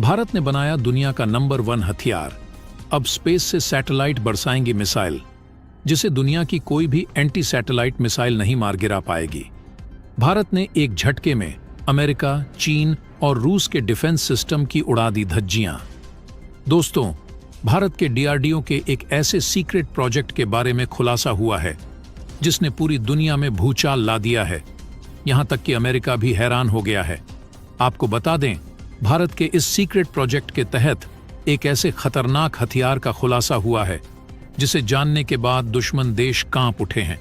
भारत ने बनाया दुनिया का नंबर 1 हथियार। अब स्पेस से सैटेलाइट बरसाएंगी मिसाइल, जिसे दुनिया की कोई भी एंटी सैटेलाइट मिसाइल नहीं मार गिरा पाएगी। भारत ने एक झटके में अमेरिका, चीन और रूस के डिफेंस सिस्टम की उड़ा दी धज्जियां। दोस्तों, भारत के डीआरडीओ के एक ऐसे सीक्रेट प्रोजेक्ट के बारे में खुलासा हुआ है जिसने पूरी दुनिया में भूचाल ला दिया है। यहां तक कि अमेरिका भी हैरान हो गया है। आपको बता दें, भारत के इस सीक्रेट प्रोजेक्ट के तहत एक ऐसे खतरनाक हथियार का खुलासा हुआ है जिसे जानने के बाद दुश्मन देश कांप उठे हैं।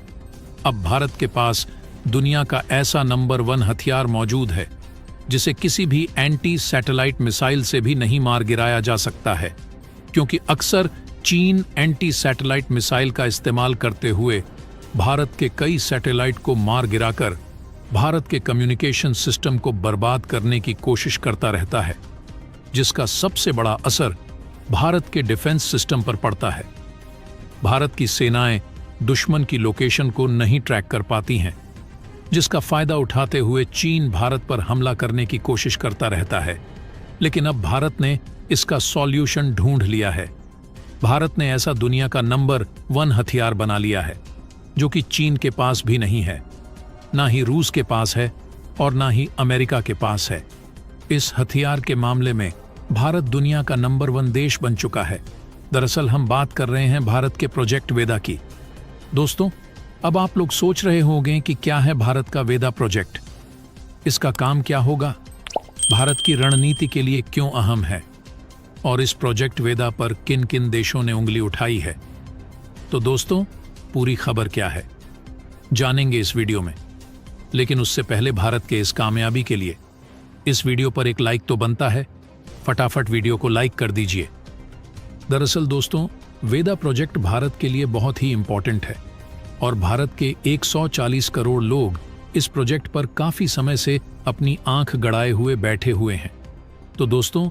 अब भारत के पास दुनिया का ऐसा नंबर 1 हथियार मौजूद है जिसे किसी भी एंटी सैटेलाइट मिसाइल से भी नहीं मार गिराया जा सकता है, क्योंकि अक्सर चीन एंटी सैटेलाइट मिसाइल का इस्तेमाल करते हुए भारत के कई सैटेलाइट को मार गिराकर भारत के कम्युनिकेशन सिस्टम को बर्बाद करने की कोशिश करता रहता है, जिसका सबसे बड़ा असर भारत के डिफेंस सिस्टम पर पड़ता है। भारत की सेनाएं दुश्मन की लोकेशन को नहीं ट्रैक कर पाती हैं, जिसका फायदा उठाते हुए चीन भारत पर हमला करने की कोशिश करता रहता है। लेकिन अब भारत ने इसका सॉल्यूशन ढूंढ लिया है। भारत ने ऐसा दुनिया का नंबर 1 हथियार बना लिया है जो कि चीन के पास भी नहीं है, ना ही रूस के पास है और ना ही अमेरिका के पास है। इस हथियार के मामले में भारत दुनिया का नंबर 1 देश बन चुका है। दरअसल हम बात कर रहे हैं भारत के प्रोजेक्ट वेदा की। दोस्तों, अब आप लोग सोच रहे होंगे कि क्या है भारत का वेदा प्रोजेक्ट, इसका काम क्या होगा, भारत की रणनीति के लिए क्यों अहम है और इस प्रोजेक्ट वेदा पर किन किन देशों ने उंगली उठाई है। तो दोस्तों, पूरी खबर क्या है जानेंगे इस वीडियो में। लेकिन उससे पहले भारत के इस कामयाबी के लिए इस वीडियो पर एक लाइक तो बनता है। फटाफट वीडियो को लाइक कर दीजिए। दरअसल दोस्तों, वेदा प्रोजेक्ट भारत के लिए बहुत ही इंपॉर्टेंट है और भारत के 140 करोड़ लोग इस प्रोजेक्ट पर काफी समय से अपनी आंख गड़ाए हुए बैठे हुए हैं। तो दोस्तों,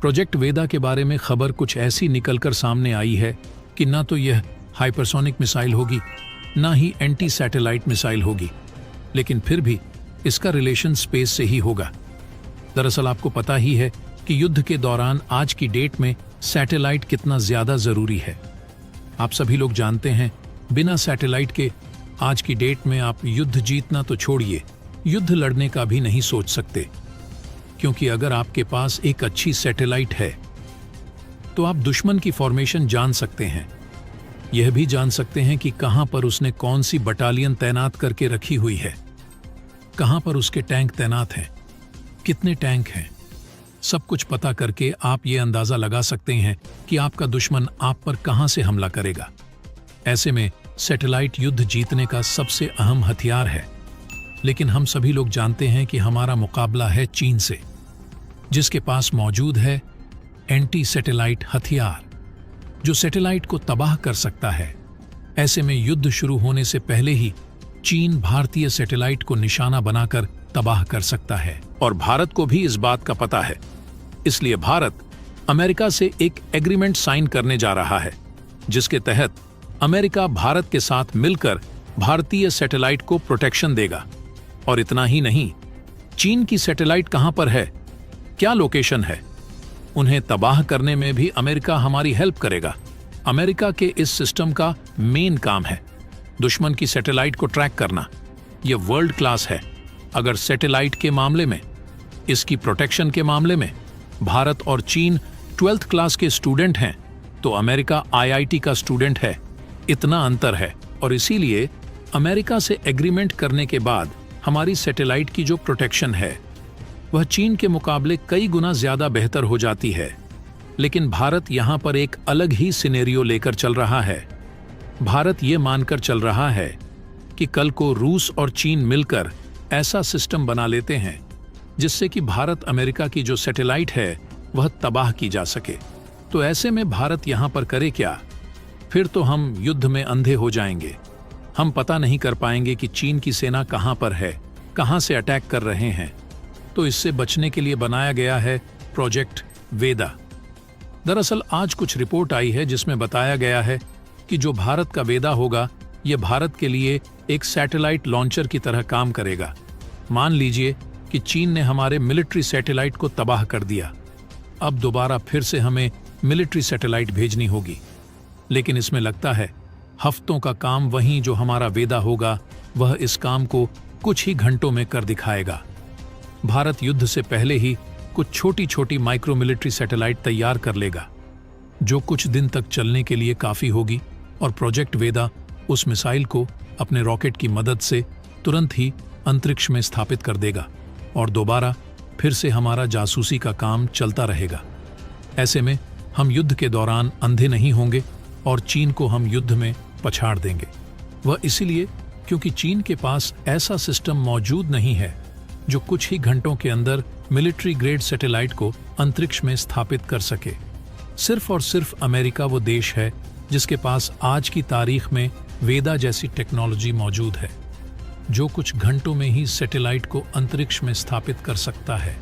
प्रोजेक्ट वेदा के बारे में खबर कुछ ऐसी निकलकर सामने आई है कि ना तो यह हाइपरसोनिक मिसाइल होगी, ना ही एंटी सैटेलाइट मिसाइल होगी, लेकिन फिर भी इसका रिलेशन स्पेस से ही होगा। दरअसल आपको पता ही है कि युद्ध के दौरान आज की डेट में सैटेलाइट कितना ज्यादा जरूरी है। आप सभी लोग जानते हैं, बिना सैटेलाइट के आज की डेट में आप युद्ध जीतना तो छोड़िए, युद्ध लड़ने का भी नहीं सोच सकते। क्योंकि अगर आपके पास एक अच्छी सैटेलाइट है तो आप दुश्मन की फॉर्मेशन जान सकते हैं, यह भी जान सकते हैं कि कहां पर उसने कौन सी बटालियन तैनात करके रखी हुई है, कहां पर उसके टैंक तैनात हैं, कितने टैंक हैं। सब कुछ पता करके आप ये अंदाजा लगा सकते हैं कि आपका दुश्मन आप पर कहां से हमला करेगा। ऐसे में सैटेलाइट युद्ध जीतने का सबसे अहम हथियार है। लेकिन हम सभी लोग जानते हैं कि हमारा मुकाबला है चीन से, जिसके पास मौजूद है एंटी सैटेलाइट हथियार जो सैटेलाइट को तबाह कर सकता है। ऐसे में युद्ध शुरू होने से पहले ही चीन भारतीय सैटेलाइट को निशाना बनाकर तबाह कर सकता है और भारत को भी इस बात का पता है। इसलिए भारत अमेरिका से एक एग्रीमेंट साइन करने जा रहा है, जिसके तहत अमेरिका भारत के साथ मिलकर भारतीय सैटेलाइट को प्रोटेक्शन देगा। और इतना ही नहीं, चीन की सैटेलाइट कहां पर है, क्या लोकेशन है, उन्हें तबाह करने में भी अमेरिका हमारी हेल्प करेगा। अमेरिका के इस सिस्टम का मेन काम है दुश्मन की सैटेलाइट को ट्रैक करना। यह वर्ल्ड क्लास है। अगर सैटेलाइट के मामले में, इसकी प्रोटेक्शन के मामले में भारत और चीन 12th क्लास के स्टूडेंट हैं, तो अमेरिका IIT का स्टूडेंट है। इतना अंतर है और इसीलिए अमेरिका से एग्रीमेंट करने के बाद हमारी सैटेलाइट की जो प्रोटेक्शन है वह चीन के मुकाबले कई गुना ज्यादा बेहतर हो जाती है। लेकिन भारत यहां पर एक अलग ही सिनेरियो लेकर चल रहा है। भारत ये मानकर चल रहा है कि कल को रूस और चीन मिलकर ऐसा सिस्टम बना लेते हैं जिससे कि भारत अमेरिका की जो सैटेलाइट है वह तबाह की जा सके। तो ऐसे में भारत यहां पर करे क्या? फिर तो हम युद्ध में अंधे हो जाएंगे। हम पता नहीं कर पाएंगे कि चीन की सेना कहां पर है, कहां से अटैक कर रहे हैं। तो इससे बचने के लिए बनाया गया है प्रोजेक्ट वेदा। दरअसल आज कुछ रिपोर्ट आई है जिसमें बताया गया है कि जो भारत का वेदा होगा, यह भारत के लिए एक सैटेलाइट लॉन्चर की तरह काम करेगा। मान लीजिए कि चीन ने हमारे मिलिट्री सैटेलाइट को तबाह कर दिया, अब दोबारा फिर से हमें मिलिट्री सैटेलाइट भेजनी होगी, लेकिन इसमें लगता है हफ्तों का काम वहीं जो हमारा वेदा होगा वह इस काम को कुछ ही घंटों में कर दिखाएगा। भारत युद्ध से पहले ही कुछ छोटी छोटी माइक्रो मिलिट्री सैटेलाइट तैयार कर लेगा, जो कुछ दिन तक चलने के लिए काफी होगी, और प्रोजेक्ट वेदा उस मिसाइल को अपने रॉकेट की मदद से तुरंत ही अंतरिक्ष में स्थापित कर देगा और दोबारा फिर से हमारा जासूसी का काम चलता रहेगा। ऐसे में हम युद्ध के दौरान अंधे नहीं होंगे और चीन को हम युद्ध में पछाड़ देंगे। वह इसीलिए क्योंकि चीन के पास ऐसा सिस्टम मौजूद नहीं है जो कुछ ही घंटों के अंदर मिलिट्री ग्रेड सैटेलाइट को अंतरिक्ष में स्थापित कर सके। सिर्फ और सिर्फ अमेरिका वो देश है जिसके पास आज की तारीख में वेदा जैसी टेक्नोलॉजी मौजूद है, जो कुछ घंटों में ही सैटेलाइट को अंतरिक्ष में स्थापित कर सकता है।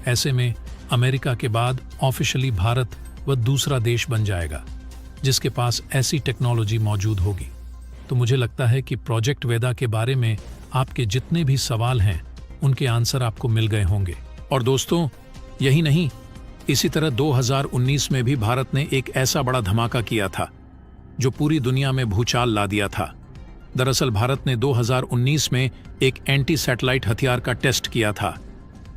ऐसे में अमेरिका के बाद ऑफिशियली भारत वह दूसरा देश बन जाएगा जिसके पास ऐसी टेक्नोलॉजी मौजूद होगी। तो मुझे लगता है कि प्रोजेक्ट वेदा के बारे में आपके जितने भी सवाल हैं उनके आंसर आपको मिल गए होंगे। और दोस्तों, यही नहीं, इसी तरह 2019 में भी भारत ने एक ऐसा बड़ा धमाका किया था जो पूरी दुनिया में भूचाल ला दिया था। दरअसल भारत ने 2019 में एक एंटी सैटेलाइट हथियार का टेस्ट किया था,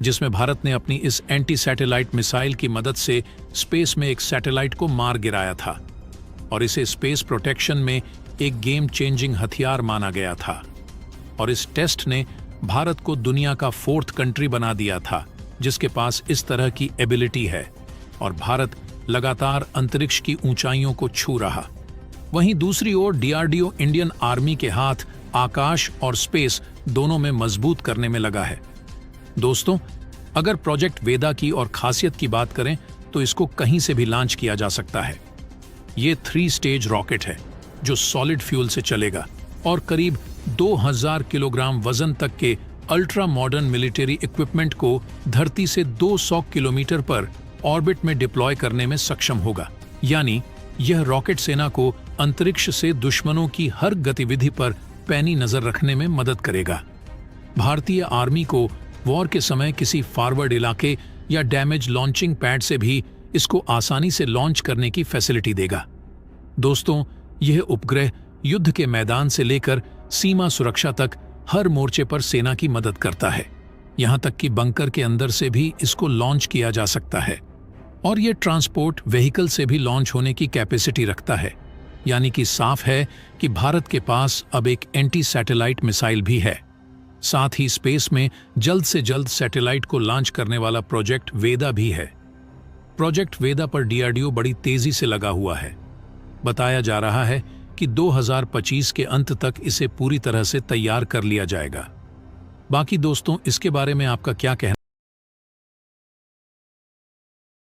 जिसमें भारत ने अपनी इस एंटी सैटेलाइट मिसाइल की मदद से स्पेस में एक सैटेलाइट को मार गिराया था, और इसे स्पेस प्रोटेक्शन में एक गेम चेंजिंग हथियार माना गया था। और इस टेस्ट ने भारत को दुनिया का 4th कंट्री बना दिया था जिसके पास इस तरह की एबिलिटी है, और भारत लगातार अंतरिक्ष की ऊंचाइयों को छू रहा। वहीं दूसरी ओर डीआरडीओ इंडियन आर्मी के हाथ आकाश और स्पेस दोनों में मजबूत करने में लगा है। दोस्तों, अगर प्रोजेक्ट वेदा की और खासियत की बात करें तो इसको कहीं से भी लॉन्च किया जा सकता है। ये 3 स्टेज रॉकेट है जो सॉलिड फ्यूल से चलेगा और करीब 2000 किलोग्राम वजन तक के अल्ट्रा मॉडर्न मिलिट्री इक्विपमेंट को धरती से 200 किलोमीटर पर ऑर्बिट में डिप्लॉय करने में सक्षम होगा। यानी यह रॉकेट सेना को अंतरिक्ष से दुश्मनों की हर गतिविधि पर पैनी नजर रखने में मदद करेगा। भारतीय आर्मी को वॉर के समय किसी फॉरवर्ड इलाके या डैमेज लॉन्चिंग पैड से भी इसको आसानी से लॉन्च करने की फैसिलिटी देगा। दोस्तों, यह उपग्रह युद्ध के मैदान से लेकर सीमा सुरक्षा तक हर मोर्चे पर सेना की मदद करता है। यहां तक कि बंकर के अंदर से भी इसको लॉन्च किया जा सकता है, और यह ट्रांसपोर्ट व्हीकल से भी लॉन्च होने की कैपेसिटी रखता है। यानी कि साफ है कि भारत के पास अब एक एंटी सैटेलाइट मिसाइल भी है। साथ ही स्पेस में जल्द से जल्द सैटेलाइट को लॉन्च करने वाला प्रोजेक्ट वेदा भी है। प्रोजेक्ट वेदा पर डीआरडीओ बड़ी तेजी से लगा हुआ है। बताया जा रहा है कि 2025 के अंत तक इसे पूरी तरह से तैयार कर लिया जाएगा। बाकी दोस्तों, इसके बारे में आपका क्या कहना